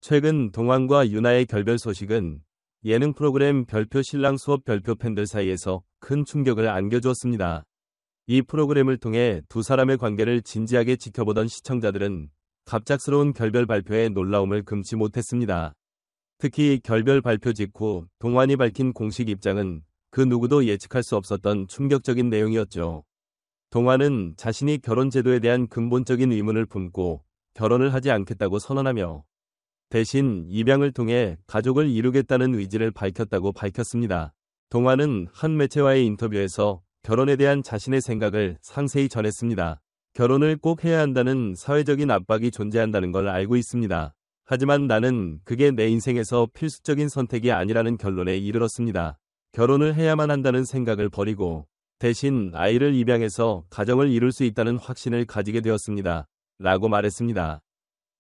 최근 동환과 유나의 결별 소식은 예능 프로그램 별표 신랑 수업 별표 팬들 사이에서 큰 충격을 안겨주었습니다. 이 프로그램을 통해 두 사람의 관계를 진지하게 지켜보던 시청자들은 갑작스러운 결별 발표에 놀라움을 금치 못했습니다. 특히 결별 발표 직후 동환이 밝힌 공식 입장은 그 누구도 예측할 수 없었던 충격적인 내용이었죠. 동환은 자신이 결혼 제도에 대한 근본적인 의문을 품고 결혼을 하지 않겠다고 선언하며 대신 입양을 통해 가족을 이루겠다는 의지를 밝혔다고 밝혔습니다. 동환은 한 매체와의 인터뷰에서 결혼에 대한 자신의 생각을 상세히 전했습니다. 결혼을 꼭 해야 한다는 사회적인 압박이 존재한다는 걸 알고 있습니다. 하지만 나는 그게 내 인생에서 필수적인 선택이 아니라는 결론에 이르렀습니다. 결혼을 해야만 한다는 생각을 버리고 대신 아이를 입양해서 가정을 이룰 수 있다는 확신을 가지게 되었습니다. 라고 말했습니다.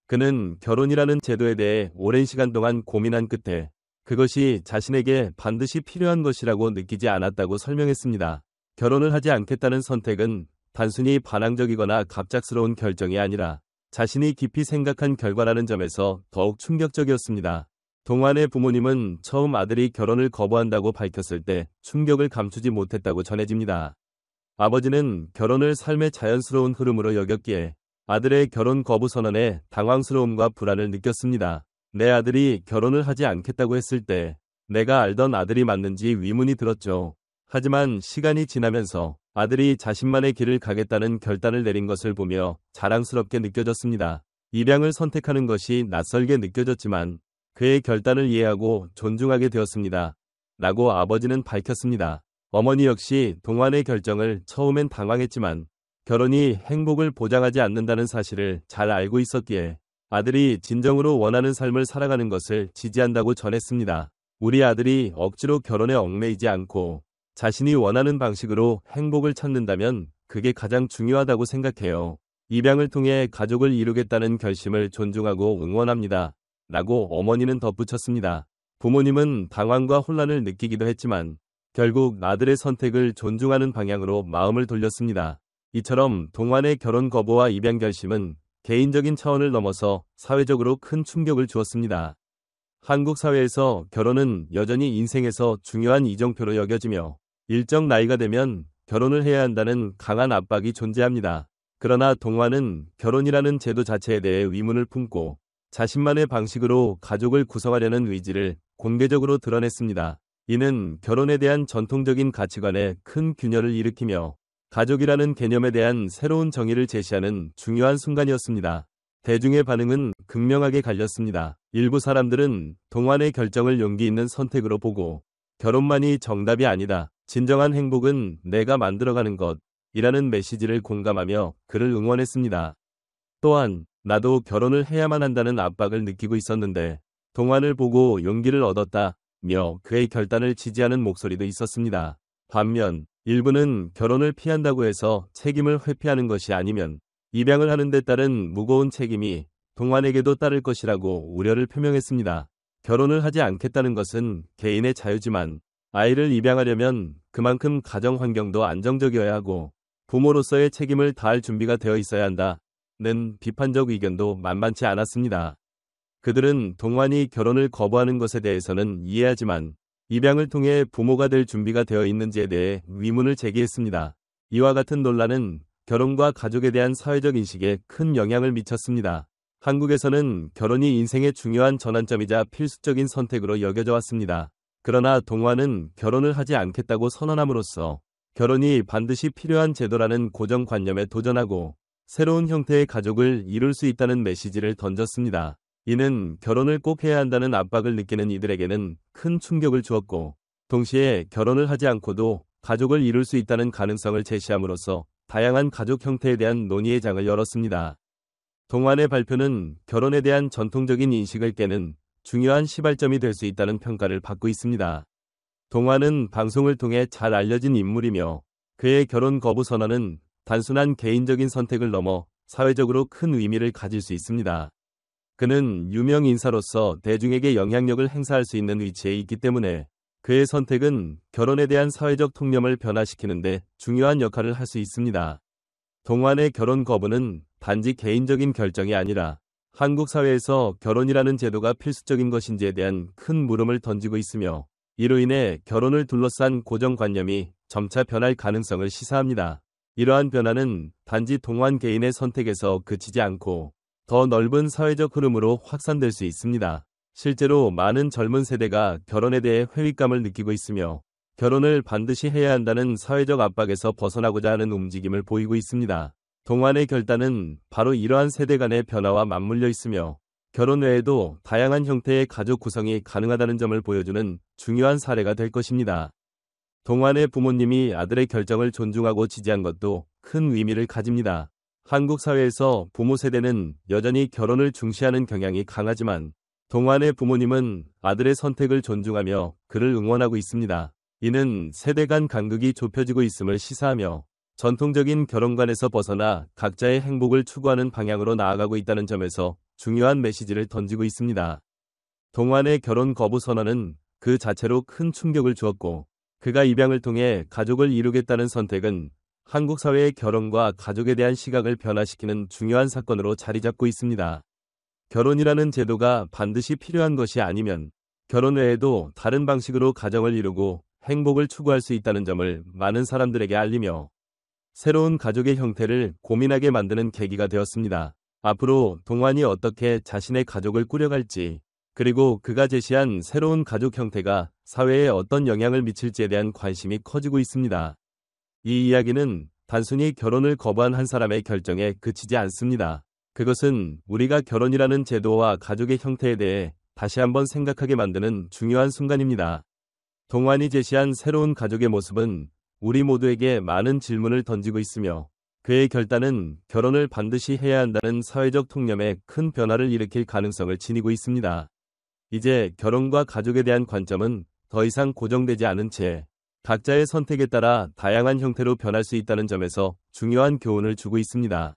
그는 결혼이라는 제도에 대해 오랜 시간 동안 고민한 끝에 그것이 자신에게 반드시 필요한 것이라고 느끼지 않았다고 설명했습니다. 결혼을 하지 않겠다는 선택은 단순히 반항적이거나 갑작스러운 결정이 아니라 자신이 깊이 생각한 결과라는 점에서 더욱 충격적이었습니다. 동환의 부모님은 처음 아들이 결혼을 거부한다고 밝혔을 때 충격을 감추지 못했다고 전해집니다. 아버지는 결혼을 삶의 자연스러운 흐름으로 여겼기에 아들의 결혼 거부 선언에 당황스러움과 불안을 느꼈습니다. 내 아들이 결혼을 하지 않겠다고 했을 때 내가 알던 아들이 맞는지 의문이 들었죠. 하지만 시간이 지나면서 아들이 자신만의 길을 가겠다는 결단을 내린 것을 보며 자랑스럽게 느껴졌습니다. 입양을 선택하는 것이 낯설게 느껴졌지만 그의 결단을 이해하고 존중하게 되었습니다. 라고 아버지는 밝혔습니다. 어머니 역시 동환의 결정을 처음엔 당황했지만 결혼이 행복을 보장하지 않는다는 사실을 잘 알고 있었기에 아들이 진정으로 원하는 삶을 살아가는 것을 지지한다고 전했습니다. 우리 아들이 억지로 결혼에 얽매이지 않고 자신이 원하는 방식으로 행복을 찾는다면 그게 가장 중요하다고 생각해요. 입양을 통해 가족을 이루겠다는 결심을 존중하고 응원합니다. 라고 어머니는 덧붙였습니다. 부모님은 당황과 혼란을 느끼기도 했지만 결국 아들의 선택을 존중하는 방향으로 마음을 돌렸습니다. 이처럼 동환의 결혼 거부와 입양 결심은 개인적인 차원을 넘어서 사회적으로 큰 충격을 주었습니다. 한국 사회에서 결혼은 여전히 인생에서 중요한 이정표로 여겨지며 일정 나이가 되면 결혼을 해야 한다는 강한 압박이 존재합니다. 그러나 동환은 결혼이라는 제도 자체에 대해 의문을 품고 자신만의 방식으로 가족을 구성하려는 의지를 공개적으로 드러냈습니다. 이는 결혼에 대한 전통적인 가치관에 큰 균열을 일으키며 가족이라는 개념에 대한 새로운 정의를 제시하는 중요한 순간이었습니다. 대중의 반응은 극명하게 갈렸습니다. 일부 사람들은 동환의 결정을 용기 있는 선택으로 보고 결혼만이 정답이 아니다. 진정한 행복은 내가 만들어가는 것이라는 메시지를 공감하며 그를 응원했습니다. 또한 나도 결혼을 해야만 한다는 압박을 느끼고 있었는데 동환을 보고 용기를 얻었다며 그의 결단을 지지하는 목소리도 있었습니다. 반면 일부는 결혼을 피한다고 해서 책임을 회피하는 것이 아니면 입양을 하는 데 따른 무거운 책임이 동환에게도 따를 것이라고 우려를 표명했습니다. 결혼을 하지 않겠다는 것은 개인의 자유지만 아이를 입양하려면 그만큼 가정 환경도 안정적이어야 하고 부모로서의 책임을 다할 준비가 되어 있어야 한다는 비판적 의견도 만만치 않았습니다. 그들은 동환이 결혼을 거부하는 것에 대해서는 이해하지만 입양을 통해 부모가 될 준비가 되어 있는지에 대해 의문을 제기했습니다. 이와 같은 논란은 결혼과 가족에 대한 사회적 인식에 큰 영향을 미쳤습니다. 한국에서는 결혼이 인생의 중요한 전환점이자 필수적인 선택으로 여겨져 왔습니다. 그러나 동환은 결혼을 하지 않겠다고 선언함으로써 결혼이 반드시 필요한 제도라는 고정관념에 도전하고 새로운 형태의 가족을 이룰 수 있다는 메시지를 던졌습니다. 이는 결혼을 꼭 해야 한다는 압박을 느끼는 이들에게는 큰 충격을 주었고 동시에 결혼을 하지 않고도 가족을 이룰 수 있다는 가능성을 제시함으로써 다양한 가족 형태에 대한 논의의 장을 열었습니다. 동환의 발표는 결혼에 대한 전통적인 인식을 깨는 중요한 시발점이 될 수 있다는 평가를 받고 있습니다. 동환은 방송을 통해 잘 알려진 인물이며 그의 결혼 거부 선언은 단순한 개인적인 선택을 넘어 사회적으로 큰 의미를 가질 수 있습니다. 그는 유명 인사로서 대중에게 영향력을 행사할 수 있는 위치에 있기 때문에 그의 선택은 결혼에 대한 사회적 통념을 변화시키는 데 중요한 역할을 할 수 있습니다. 동환의 결혼 거부는 단지 개인적인 결정이 아니라 한국 사회에서 결혼이라는 제도가 필수적인 것인지에 대한 큰 물음을 던지고 있으며 이로 인해 결혼을 둘러싼 고정관념이 점차 변할 가능성을 시사합니다. 이러한 변화는 단지 동원 개인의 선택에서 그치지 않고 더 넓은 사회적 흐름으로 확산될 수 있습니다. 실제로 많은 젊은 세대가 결혼에 대해 회의감을 느끼고 있으며 결혼을 반드시 해야 한다는 사회적 압박에서 벗어나고자 하는 움직임을 보이고 있습니다. 동안의 결단은 바로 이러한 세대 간의 변화와 맞물려 있으며 결혼 외에도 다양한 형태의 가족 구성이 가능하다는 점을 보여주는 중요한 사례가 될 것입니다. 동안의 부모님이 아들의 결정을 존중하고 지지한 것도 큰 의미를 가집니다. 한국 사회에서 부모 세대는 여전히 결혼을 중시하는 경향이 강하지만 동안의 부모님은 아들의 선택을 존중하며 그를 응원하고 있습니다. 이는 세대 간 간극이 좁혀지고 있음을 시사하며 전통적인 결혼관에서 벗어나 각자의 행복을 추구하는 방향으로 나아가고 있다는 점에서 중요한 메시지를 던지고 있습니다. 동안의 결혼 거부 선언은 그 자체로 큰 충격을 주었고 그가 입양을 통해 가족을 이루겠다는 선택은 한국 사회의 결혼과 가족에 대한 시각을 변화시키는 중요한 사건으로 자리 잡고 있습니다. 결혼이라는 제도가 반드시 필요한 것이 아니면 결혼 외에도 다른 방식으로 가정을 이루고 행복을 추구할 수 있다는 점을 많은 사람들에게 알리며 새로운 가족의 형태를 고민하게 만드는 계기가 되었습니다. 앞으로 동안이 어떻게 자신의 가족을 꾸려갈지, 그리고 그가 제시한 새로운 가족 형태가 사회에 어떤 영향을 미칠지에 대한 관심이 커지고 있습니다. 이 이야기는 단순히 결혼을 거부한 한 사람의 결정에 그치지 않습니다. 그것은 우리가 결혼이라는 제도와 가족의 형태에 대해 다시 한번 생각하게 만드는 중요한 순간입니다. 동안이 제시한 새로운 가족의 모습은 우리 모두에게 많은 질문을 던지고 있으며 그의 결단은 결혼을 반드시 해야 한다는 사회적 통념에 큰 변화를 일으킬 가능성을 지니고 있습니다. 이제 결혼과 가족에 대한 관점은 더 이상 고정되지 않은 채 각자의 선택에 따라 다양한 형태로 변할 수 있다는 점에서 중요한 교훈을 주고 있습니다.